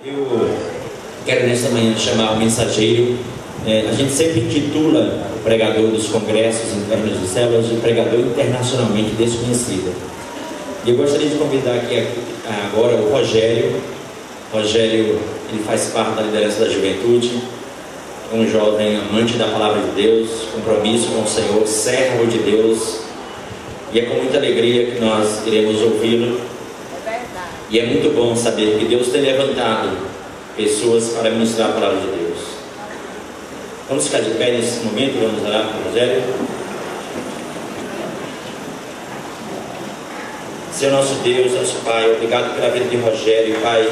Eu quero nesta manhã chamar o mensageiro. A gente sempre intitula o pregador dos congressos internos de células de pregador internacionalmente desconhecido. E eu gostaria de convidar aqui agora o Rogério. Rogério, ele faz parte da liderança da juventude, é um jovem amante da palavra de Deus, compromisso com o Senhor, servo de Deus. E é com muita alegria que nós iremos ouvi-lo. E é muito bom saber que Deus tem levantado pessoas para ministrar a palavra de Deus. Vamos ficar de pé nesse momento, vamos orar com o Rogério. Senhor nosso Deus, nosso Pai, obrigado pela vida de Rogério, Pai,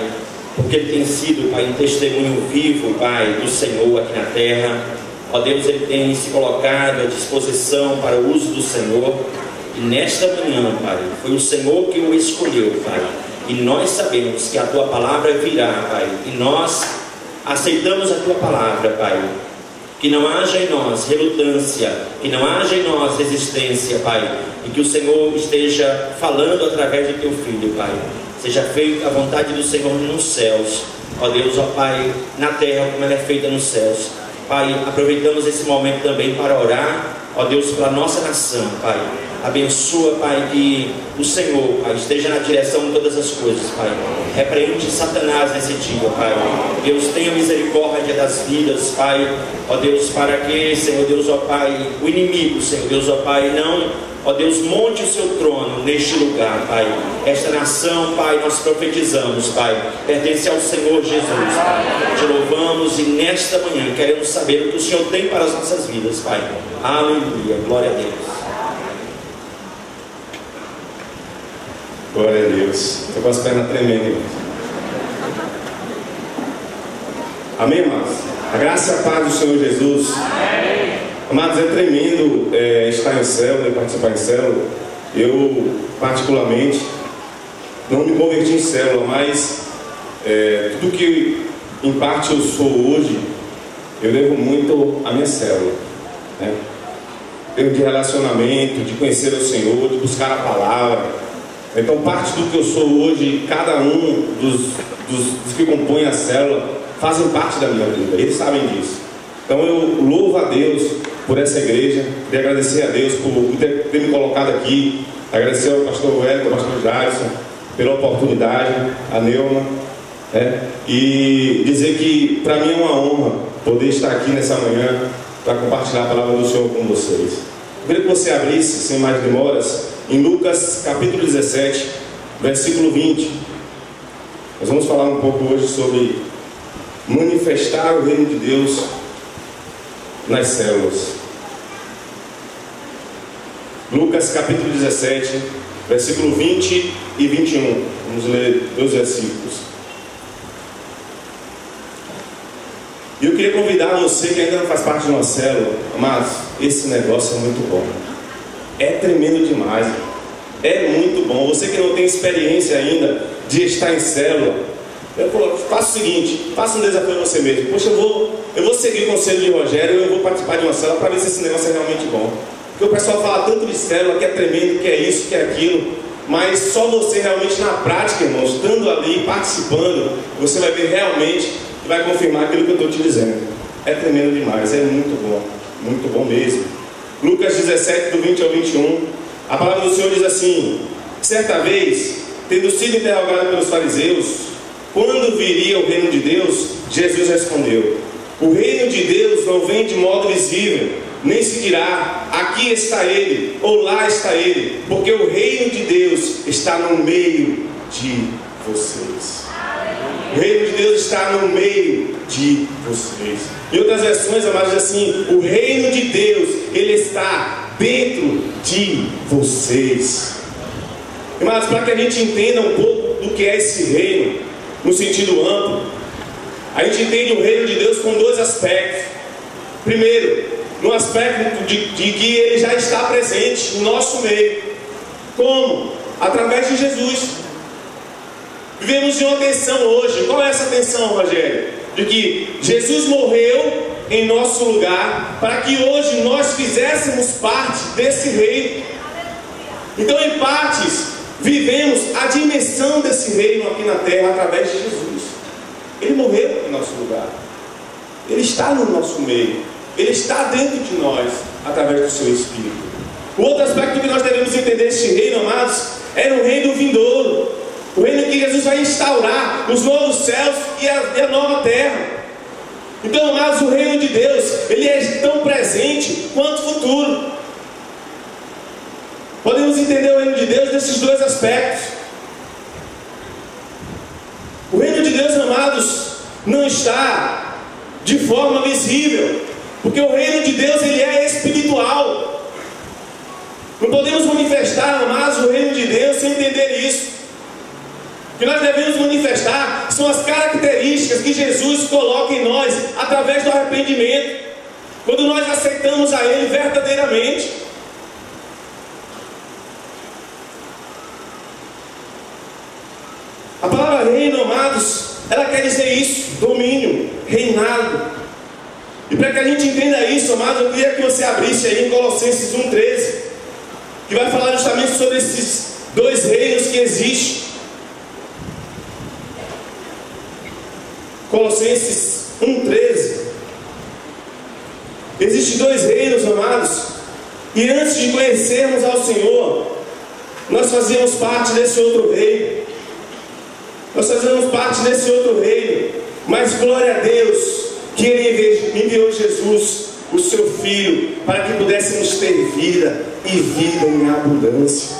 porque ele tem sido, Pai, um testemunho vivo, Pai, do Senhor aqui na terra. Ó Deus, ele tem se colocado à disposição para o uso do Senhor. E nesta manhã, Pai, foi o Senhor que o escolheu, Pai. E nós sabemos que a Tua palavra virá, Pai. E nós aceitamos a Tua palavra, Pai. Que não haja em nós relutância, que não haja em nós resistência, Pai. E que o Senhor esteja falando através do Teu Filho, Pai. Seja feita a vontade do Senhor nos céus, ó Deus, ó Pai, na terra como ela é feita nos céus. Pai, aproveitamos esse momento também para orar, ó Deus, pela nossa nação, Pai. Abençoa, Pai, que o Senhor, Pai, esteja na direção de todas as coisas, Pai. Repreende Satanás nesse dia, Pai. Deus, tenha misericórdia das vidas, Pai. Ó Deus, para que, Senhor Deus, ó Pai, o inimigo, Senhor Deus, ó Pai, não... Ó Deus, monte o seu trono neste lugar, Pai. Esta nação, Pai, nós profetizamos, Pai, pertence ao Senhor Jesus, Pai. Te louvamos e nesta manhã queremos saber o que o Senhor tem para as nossas vidas, Pai. Aleluia, glória a Deus. Glória a Deus. Estou com as pernas tremendo, irmãos. Amém, irmãos? A graça e a paz do Senhor Jesus. Amém. Amados, é tremendo estar em célula e participar em célula. Eu, particularmente, não me converti em célula, mas tudo que em parte eu sou hoje, eu devo muito à minha célula, né? De relacionamento, de conhecer o Senhor, de buscar a palavra. Então, parte do que eu sou hoje, cada um dos que compõem a célula, fazem parte da minha vida. Eles sabem disso. Então, eu louvo a Deus por essa igreja, queria agradecer a Deus por ter me colocado aqui, agradecer ao pastor Wellington, ao pastor Jarson, pela oportunidade, a Neuma, e dizer que para mim é uma honra poder estar aqui nessa manhã para compartilhar a palavra do Senhor com vocês. Eu queria que você abrisse, sem mais demoras, em Lucas capítulo 17, versículo 20. Nós vamos falar um pouco hoje sobre manifestar o reino de Deus nas células. Lucas capítulo 17, versículo 20 e 21. Vamos ler 2 versículos. E eu queria convidar você que ainda não faz parte de uma célula, mas esse negócio é muito bom. É tremendo demais. É muito bom. Você que não tem experiência ainda de estar em célula, faça o seguinte, faça um desafio a você mesmo. Poxa, eu vou seguir o conselho de Rogério, eu vou participar de uma célula para ver se esse negócio é realmente bom. Porque o pessoal fala tanto de célula, que é tremendo, que é isso, que é aquilo, mas só você realmente na prática, irmãos, estando ali, participando, você vai ver realmente e vai confirmar aquilo que eu estou te dizendo. É tremendo demais, é muito bom mesmo. Lucas 17, do 20 ao 21, a palavra do Senhor diz assim: certa vez, tendo sido interrogado pelos fariseus, quando viria o reino de Deus, Jesus respondeu: o reino de Deus não vem de modo visível, nem se dirá, aqui está ele, ou lá está ele, porque o reino de Deus está no meio de vocês. O reino de Deus está no meio de vocês. Em outras versões, amados, assim, o reino de Deus, ele está dentro de vocês. Mas para que a gente entenda um pouco do que é esse reino, no sentido amplo, a gente entende o reino de Deus com dois aspectos. Primeiro, no aspecto de que ele já está presente no nosso meio. Como? Através de Jesus. Vivemos em uma tensão hoje. Qual é essa tensão, Rogério? De que Jesus morreu em nosso lugar para que hoje nós fizéssemos parte desse reino. Então, em partes, vivemos a dimensão desse reino aqui na terra através de Jesus. Ele morreu em nosso lugar. Ele está no nosso meio. Ele está dentro de nós, através do seu Espírito. O outro aspecto que nós devemos entender deste reino, amados, é o reino vindouro. O reino que Jesus vai instaurar, os novos céus e a nova terra. Então, amados, o reino de Deus, ele é tão presente quanto futuro. Podemos entender o reino de Deus nesses dois aspectos. O reino de Deus, amados, não está de forma visível, porque o reino de Deus, ele é espiritual. Não podemos manifestar, amados, o reino de Deus sem entender isso. O que nós devemos manifestar são as características que Jesus coloca em nós através do arrependimento, quando nós aceitamos a Ele verdadeiramente. A palavra reino, amados, ela quer dizer isso: domínio, reinado. E para que a gente entenda isso, amados, eu queria que você abrisse aí em Colossenses 1,13, que vai falar justamente sobre esses dois reinos que existem. Colossenses 1,13. Existem dois reinos, amados, e antes de conhecermos ao Senhor, nós fazíamos parte desse outro reino. Nós fazemos parte desse outro reino, mas glória a Deus que Ele enviou Jesus, o seu Filho, para que pudéssemos ter vida e vida em abundância.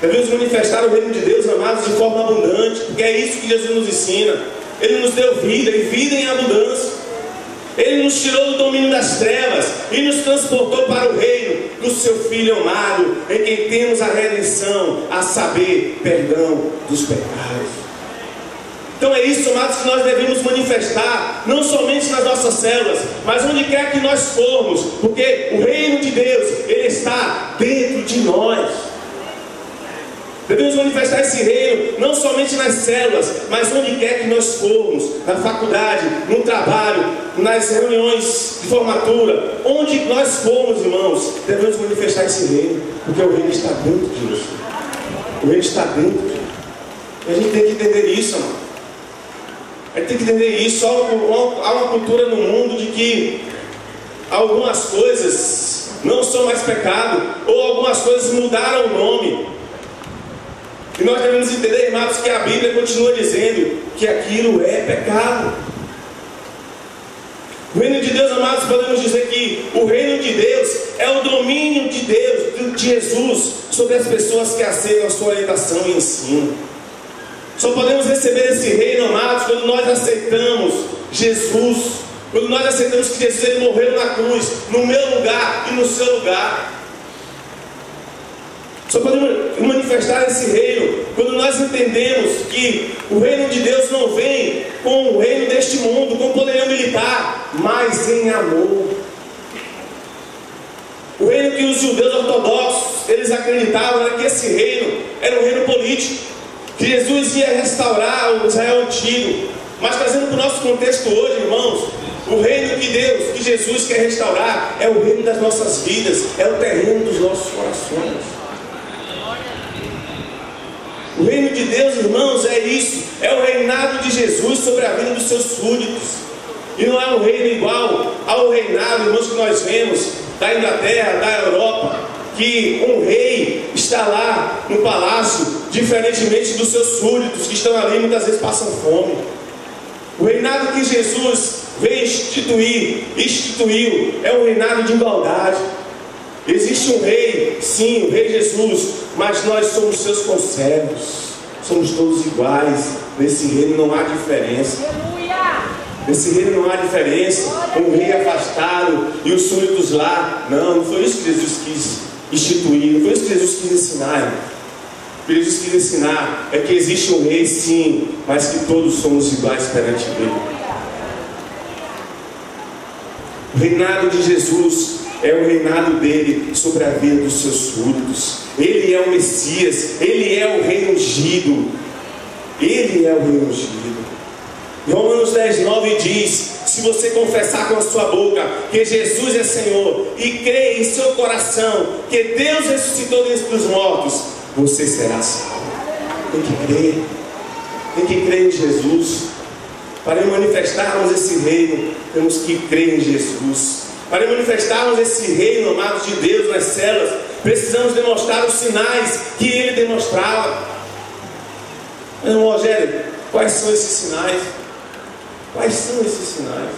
Devemos manifestar o reino de Deus, amados, de forma abundante, porque é isso que Jesus nos ensina. Ele nos deu vida e vida em abundância. Ele nos tirou do domínio das trevas e nos transportou para o reino do seu Filho amado, em quem temos a redenção, a saber, perdão dos pecados. Então é isso, amados, que nós devemos manifestar, não somente nas nossas células, mas onde quer que nós formos, porque o reino de Deus, ele está dentro de nós. Devemos manifestar esse reino, não somente nas células, mas onde quer que nós formos, na faculdade, no trabalho, nas reuniões de formatura, onde nós formos, irmãos, devemos manifestar esse reino, porque o reino está dentro de nós. O reino está dentro de nós. E a gente tem que entender isso, amado. A gente tem que entender isso. Há uma cultura no mundo de que algumas coisas não são mais pecado, ou algumas coisas mudaram o nome. E nós devemos entender, irmãos, que a Bíblia continua dizendo que aquilo é pecado. O reino de Deus, amados, podemos dizer que o reino de Deus é o domínio de Deus, de Jesus, sobre as pessoas que aceitam a sua orientação e ensino. Só podemos receber esse reino, amados, quando nós aceitamos Jesus, quando nós aceitamos que Jesus, ele morreu na cruz, no meu lugar e no seu lugar. Só podemos manifestar esse reino quando nós entendemos que o reino de Deus não vem com o reino deste mundo, com poderio militar, mas em amor. O reino que os judeus ortodoxos, eles acreditavam era que esse reino era um reino político, que Jesus ia restaurar o Israel antigo. Mas trazendo para o nosso contexto hoje, irmãos, o reino que Deus, que Jesus quer restaurar, é o reino das nossas vidas, é o terreno dos nossos corações. O reino de Deus, irmãos, é isso, é o reinado de Jesus sobre a vida dos seus súditos. E não é um reino igual ao reinado, irmãos, que nós vemos da Inglaterra, da Europa, que um rei está lá no palácio, diferentemente dos seus súditos, que estão ali e muitas vezes passam fome. O reinado que Jesus veio instituiu, é um reinado de igualdade. Existe um rei, sim, o rei Jesus, mas nós somos seus conservos, somos todos iguais. Nesse reino não há diferença. Nesse reino não há diferença. Um rei afastado e os súditos lá. Não foi isso que Jesus quis instituir, não foi isso que Jesus quis ensinar. O que Jesus quis ensinar é que existe um rei, sim, mas que todos somos iguais perante ele. O reinado de Jesus é o reinado dele sobre a vida dos seus súditos. Ele é o Messias, ele é o rei ungido. Ele é o rei ungido. Romanos 10:9 diz: se você confessar com a sua boca que Jesus é Senhor e crer em seu coração que Deus ressuscitou dentre os mortos, você será salvo. Tem que crer em Jesus. Para manifestarmos esse reino, temos que crer em Jesus. Para manifestarmos esse reino, amados de Deus, nas células, precisamos demonstrar os sinais que Ele demonstrava. Mas, irmão Rogério, quais são esses sinais? Quais são esses sinais?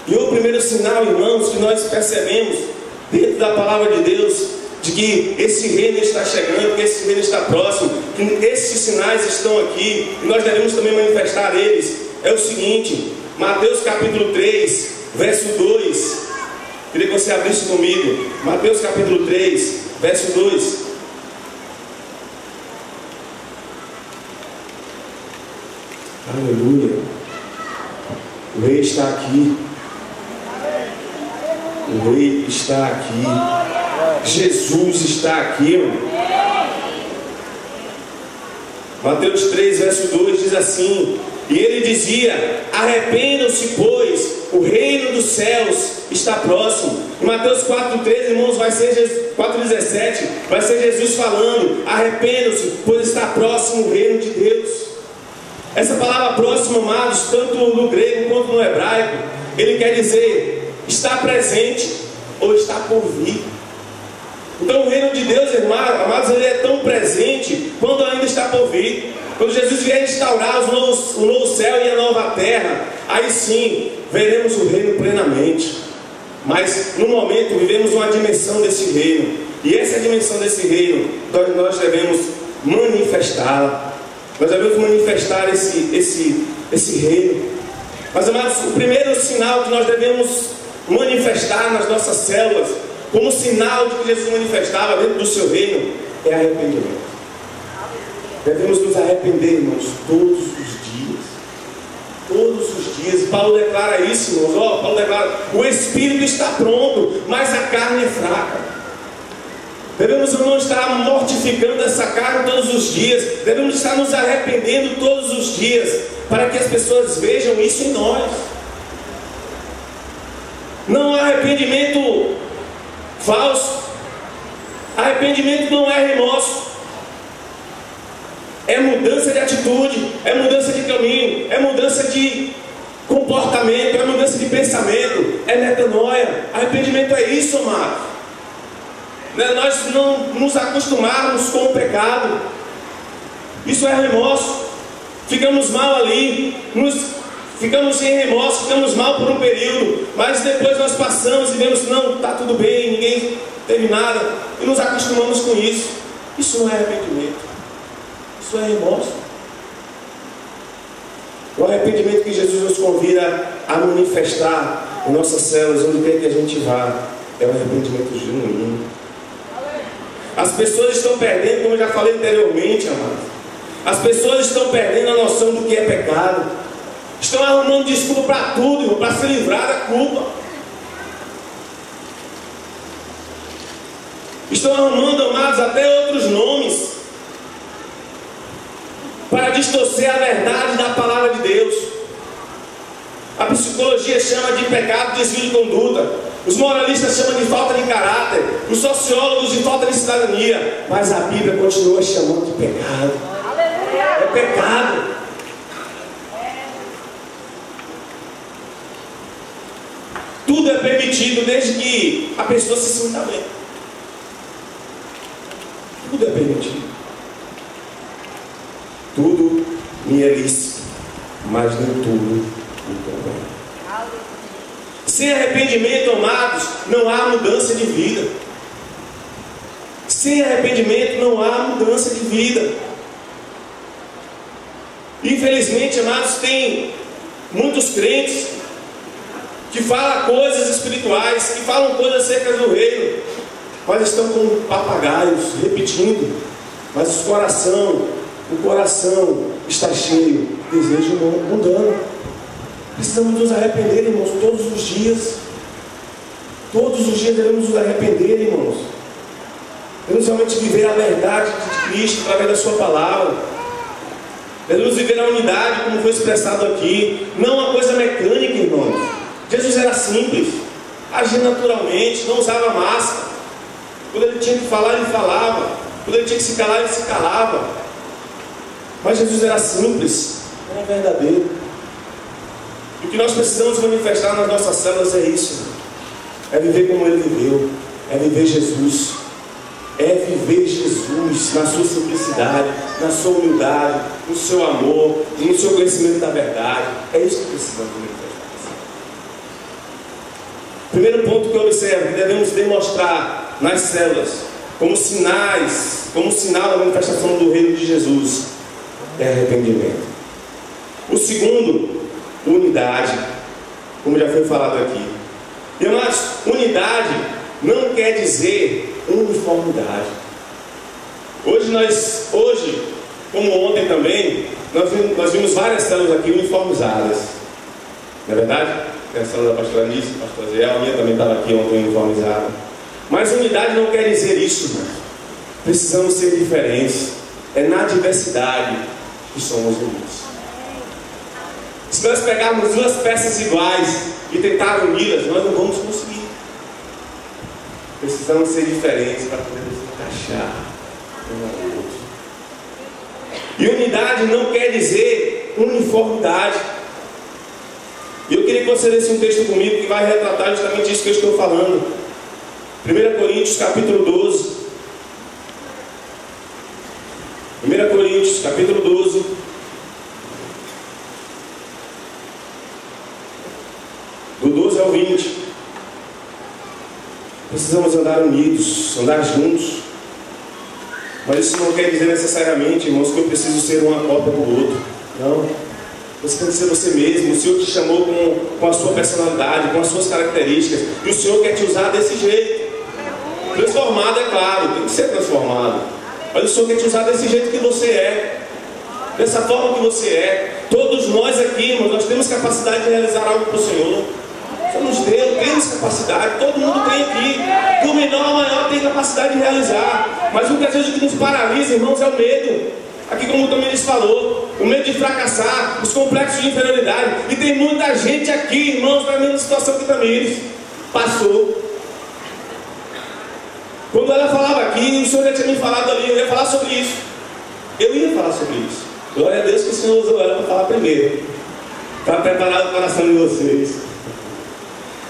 E o primeiro sinal, irmãos, que nós percebemos dentro da palavra de Deus, de que esse reino está chegando, que esse reino está próximo, que esses sinais estão aqui, e nós devemos também manifestar eles, é o seguinte: Mateus capítulo 3, verso 2. Queria que você abrisse comigo. Mateus capítulo 3, verso 2. Aleluia. O rei está aqui. O rei está aqui. Jesus está aqui, irmão. Mateus 3, verso 2 diz assim: e ele dizia: arrependam-se, pois o reino dos céus está próximo. Em Mateus 4,13, irmãos, vai ser 4,17, vai ser Jesus falando: arrependam-se, pois está próximo o reino de Deus. Essa palavra próximo, amados, tanto no grego quanto no hebraico, ele quer dizer está presente ou está por vir. Então o reino de Deus, irmãos, amados, ele é tão presente quando ainda está por vir. Quando Jesus vier instaurar o novo céu e a nova terra, aí sim veremos o reino plenamente. Mas no momento vivemos uma dimensão desse reino, e essa dimensão desse reino nós devemos manifestá-la. Nós devemos manifestar esse reino. Mas, amados, o primeiro sinal que nós devemos manifestar nas nossas células, como sinal de que Jesus manifestava dentro do seu reino, é arrependimento. Devemos nos arrepender, irmãos, todos os dias. Todos os dias. Paulo declara isso, irmãos. Paulo declara: o Espírito está pronto, mas a carne é fraca. Devemos não estar mortificando essa carne todos os dias. Devemos estar nos arrependendo todos os dias, para que as pessoas vejam isso em nós. Não há arrependimento falso. Arrependimento não é remorso. É mudança de atitude, é mudança de caminho, é mudança de comportamento, é mudança de pensamento, é metanoia. Arrependimento é isso, amado. Nós não nos acostumarmos com o pecado. Isso é remorso. Ficamos mal ali, ficamos sem remorso, ficamos mal por um período, mas depois nós passamos e vemos que não, está tudo bem, ninguém teve nada, e nos acostumamos com isso. Isso não é arrependimento. Isso é remorso. O arrependimento que Jesus nos convida a manifestar em nossas células, onde quer que a gente vá, é o arrependimento genuíno. As pessoas estão perdendo, como eu já falei anteriormente, amados, as pessoas estão perdendo a noção do que é pecado. Estão arrumando desculpa para tudo, para se livrar da culpa. Estão arrumando, amados, até outros nomes para distorcer a verdade da palavra de Deus. A psicologia chama de pecado, desvio de conduta. Os moralistas chamam de falta de caráter. Os sociólogos de falta de cidadania. Mas a Bíblia continua chamando de pecado. É pecado. Tudo é permitido desde que a pessoa se sinta bem. Tudo é permitido. Tudo me é lícito, mas nem tudo me convém. Sem arrependimento, amados, não há mudança de vida. Sem arrependimento não há mudança de vida. Infelizmente, amados, tem muitos crentes que falam coisas espirituais, que falam coisas acerca do reino, mas estão como papagaios, repetindo, mas o coração está cheio de desejo mundano. Precisamos nos arrepender, irmãos, todos os dias. Todos os dias devemos nos arrepender, irmãos. Devemos realmente viver a verdade de Cristo através da sua palavra. Devemos viver a unidade, como foi expressado aqui. Não uma coisa mecânica, irmãos. Jesus era simples, agia naturalmente, não usava máscara. Quando ele tinha que falar, ele falava. Quando ele tinha que se calar, ele se calava. Mas Jesus era simples. é verdadeiro. E o que nós precisamos manifestar nas nossas células é isso. É viver como Ele viveu. É viver Jesus. É viver Jesus na sua simplicidade, na sua humildade, no seu amor, no seu conhecimento da verdade. É isso que precisamos manifestar. Primeiro ponto que eu observo, que devemos demonstrar nas células, como sinais, como sinal da manifestação do reino de Jesus, é arrependimento. O segundo, unidade, como já foi falado aqui. E amados, unidade não quer dizer uniformidade. Hoje, como ontem também, nós vimos várias células aqui uniformizadas. Não é verdade? Tem a célula da pastora Nícia, a pastora Zé, a minha também estava aqui ontem uniformizada. Mas unidade não quer dizer isso, irmão. Precisamos ser diferentes. É na diversidade que somos unidos. Se nós pegarmos duas peças iguais e tentar uni-las, nós não vamos conseguir. Precisamos ser diferentes para podermos encaixar um ao outro. E unidade não quer dizer uniformidade. E eu queria que você lesse um texto comigo que vai retratar justamente isso que eu estou falando. 1 Coríntios capítulo 12. 1 Coríntios capítulo 12. Do 12 ao 20. Precisamos andar unidos, andar juntos. Mas isso não quer dizer necessariamente, irmãos, que eu preciso ser uma cópia do outro. Não. Você tem que ser você mesmo. O Senhor te chamou com a sua personalidade, com as suas características. E o Senhor quer te usar desse jeito. Transformado, é claro, tem que ser transformado. Mas o Senhor quer te usar desse jeito que você é. Dessa forma que você é. Todos nós aqui, irmãos, nós temos capacidade de realizar algo para o Senhor. O Senhor nos deu, temos capacidade. Todo mundo tem aqui. Do menor ao maior tem capacidade de realizar. Mas muitas vezes o que nos paralisa, irmãos, é o medo. Aqui, como o Tamires falou, o medo de fracassar, os complexos de inferioridade. E tem muita gente aqui, irmãos, na mesma situação que o Tamires passou. Quando ela falava aqui, o Senhor já tinha me falado ali, eu ia falar sobre isso. Eu ia falar sobre isso. Glória a Deus que o Senhor usou ela para falar primeiro. Está preparado o coração de vocês.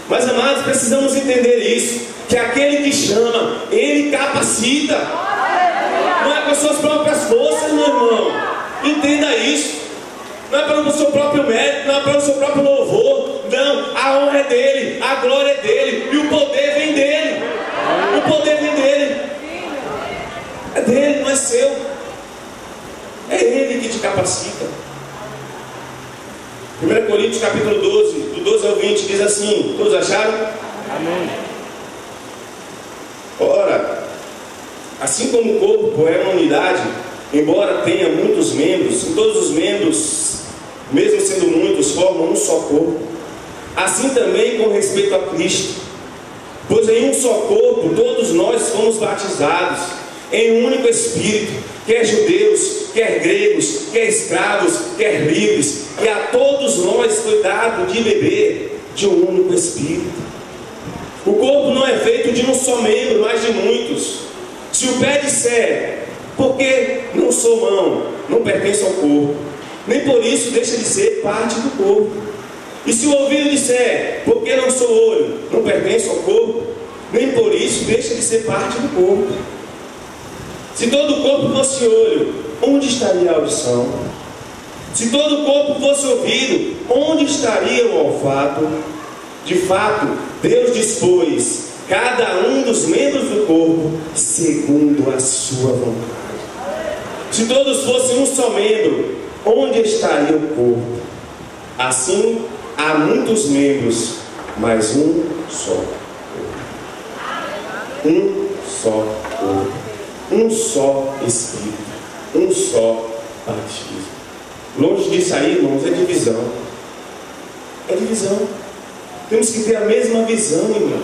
Mas, amados, precisamos entender isso. Que aquele que chama, Ele capacita. Não é com as suas próprias forças, meu irmão. Entenda isso. Não é pelo seu próprio mérito, não é pelo seu próprio louvor. Não, a honra é dele, a glória é dele. E o poder vem dele. O poder vem dele. É dele, não é seu. É ele que te capacita. 1 Coríntios capítulo 12, do 12 ao 20, diz assim. Todos acharam? Amém. Ora, assim como o corpo é uma unidade, embora tenha muitos membros, e todos os membros, mesmo sendo muitos, formam um só corpo. Assim também com respeito a Cristo. Pois em um só corpo todos nós fomos batizados, em um único Espírito, quer judeus, quer gregos, quer escravos, quer livres, e a todos nós foi dado de beber de um único Espírito. O corpo não é feito de um só membro, mas de muitos. Se o pé disser, porque não sou mão, não pertence ao corpo, nem por isso deixa de ser parte do corpo. E se o ouvido disser, porque não sou olho, não pertence ao corpo, nem por isso deixa de ser parte do corpo. Se todo o corpo fosse olho, onde estaria a audição? Se todo o corpo fosse ouvido, onde estaria o olfato? De fato, Deus dispôs cada um dos membros do corpo segundo a sua vontade. Se todos fossem um só membro, onde estaria o corpo? Assim, há muitos membros, mas um só corpo. Um só corpo. Um só Espírito. Um só batismo. Longe disso aí, irmãos, é divisão. É divisão. Temos que ter a mesma visão, irmão.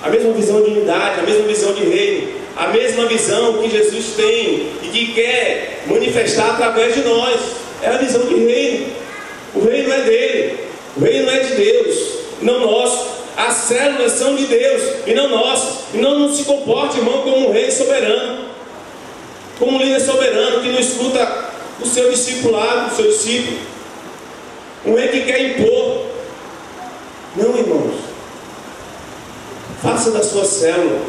A mesma visão de unidade, a mesma visão de reino, a mesma visão que Jesus tem e que quer manifestar através de nós. É a visão de reino. O reino é dele, o reino é de Deus, não nosso. As células são de Deus e não nossas. E não se comporte, irmão, como um rei soberano, como um líder soberano que não escuta o seu discipulado, o seu discípulo. um rei que quer impor. Não, irmãos. Faça da sua célula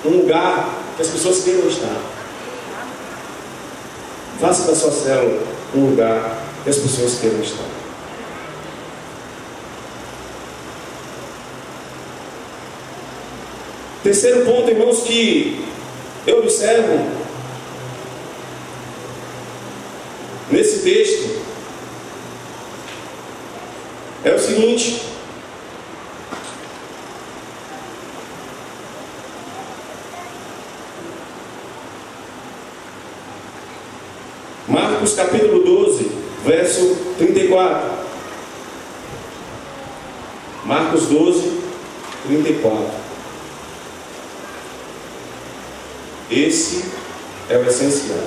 um lugar que as pessoas queiram estar. Faça da sua célula um lugar que as pessoas queiram estar. Terceiro ponto, irmãos, que eu observo nesse texto é o seguinte: Marcos capítulo 12, verso 34. Marcos 12, 34. Esse é o essencial.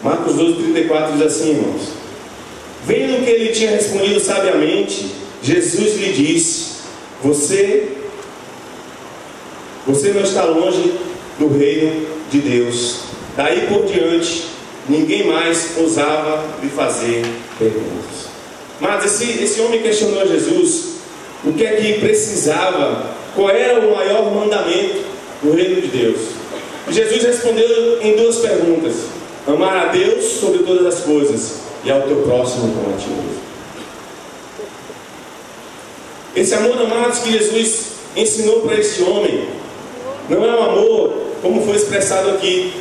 Marcos 12, 34 diz assim, irmãos: vendo que ele tinha respondido sabiamente, Jesus lhe disse: Você não está longe do reino de Deus. Daí por diante, ninguém mais ousava lhe fazer perguntas. Mas esse homem questionou a Jesus o que é que precisava, qual era o maior mandamento do reino de Deus. E Jesus respondeu em duas perguntas: amar a Deus sobre todas as coisas e ao teu próximo como a ti mesmo. Esse amor, amados, que Jesus ensinou para este homem, não é um amor como foi expressado aqui,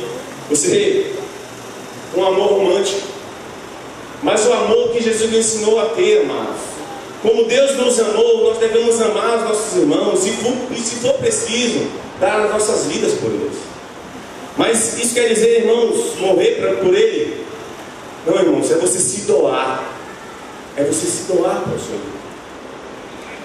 um amor romântico, mas o amor que Jesus ensinou a ter, amados. Como Deus nos amou, nós devemos amar os nossos irmãos e se for preciso, dar as nossas vidas por eles. Mas isso quer dizer, irmãos, morrer por ele? Não, irmãos, é você se doar. É você se doar para o Senhor.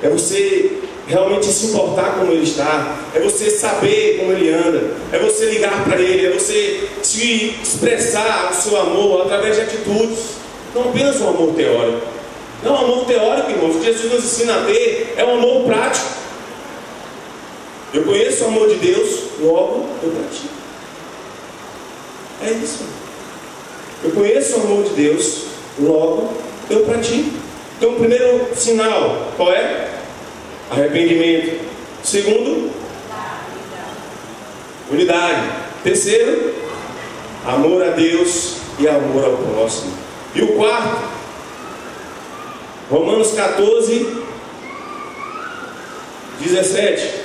É você realmente se importar como ele está. É você saber como ele anda. É você ligar para ele. É você se expressar o seu amor através de atitudes. Não apenas um amor teórico. Não, amor teórico, irmãos, que Jesus nos ensina a ter é um amor prático. Eu conheço o amor de Deus, logo eu pratico. É isso. Eu conheço o amor de Deus, logo eu pratico. Então, o primeiro sinal, qual é? Arrependimento. Segundo, unidade. Terceiro, amor a Deus e amor ao próximo. E o quarto, Romanos 14, 17.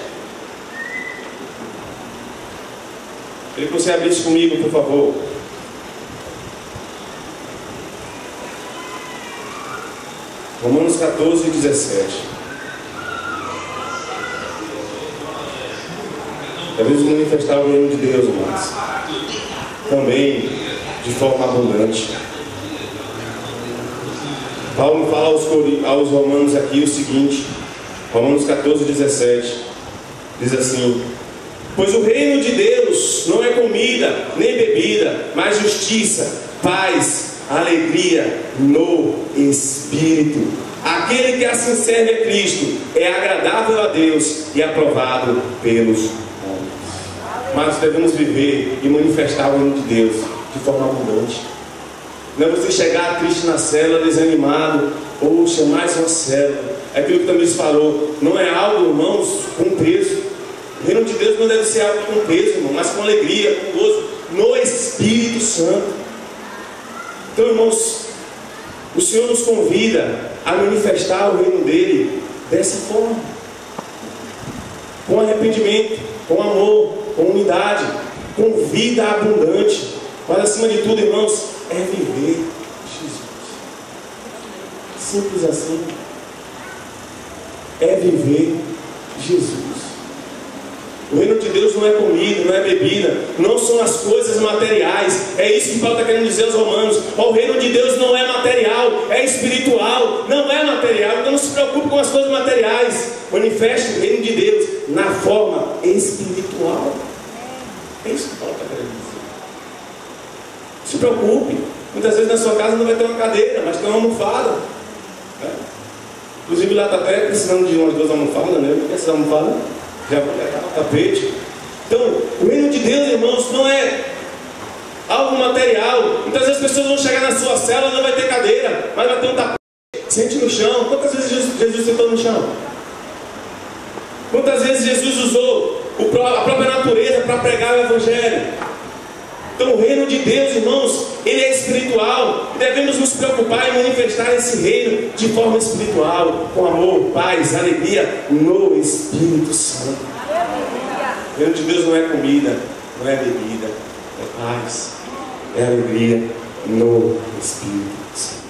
Queria que você abrisse comigo, por favor. Romanos 14, 17. Devemos manifestar o reino de Deus, irmãos, também de forma abundante. Paulo fala aos romanos aqui o seguinte, Romanos 14, 17, diz assim: pois o reino de Deus não é comida nem bebida, mas justiça, paz, alegria no Espírito. Aquele que assim serve a Cristo é agradável a Deus e aprovado pelos homens. Mas devemos viver e manifestar o reino de Deus de forma abundante. Não é você chegar triste na célula, desanimado, poxa, mais uma célula. É aquilo que também se falou, não é algo, irmãos, com peso. O reino de Deus não deve ser algo com peso, irmão, mas com alegria, com gozo, no Espírito Santo. Então, irmãos, o Senhor nos convida a manifestar o reino dele dessa forma, com arrependimento, com amor, com unidade, com vida abundante. Mas acima de tudo, irmãos, é viver Jesus. Simples assim. É viver Jesus. O reino de Deus não é comida, não é bebida, não são as coisas materiais. É isso que Paulo está querendo dizer aos romanos. O reino de Deus não é material, é espiritual, não é material. Então não se preocupe com as coisas materiais. Manifeste o reino de Deus na forma espiritual. É isso que Paulo está querendo dizer. Não se preocupe. Muitas vezes na sua casa não vai ter uma cadeira, mas tem uma almofada. Inclusive lá está até precisando de umas 2 almofadas, né? Porque essas almofadas já vão pegar o tapete. Então, o reino de Deus, irmãos, não é algo material. Muitas vezes as pessoas vão chegar na sua célula, não vai ter cadeira, mas vai ter um tapete. Sente no chão. Quantas vezes Jesus sentou no chão? Quantas vezes Jesus usou a própria natureza para pregar o Evangelho? Então o reino de Deus, irmãos, ele é espiritual. Devemos nos preocupar em manifestar esse reino de forma espiritual, com amor, paz, alegria no Espírito Santo. O reino de Deus não é comida, não é bebida, é paz, é alegria no Espírito Santo.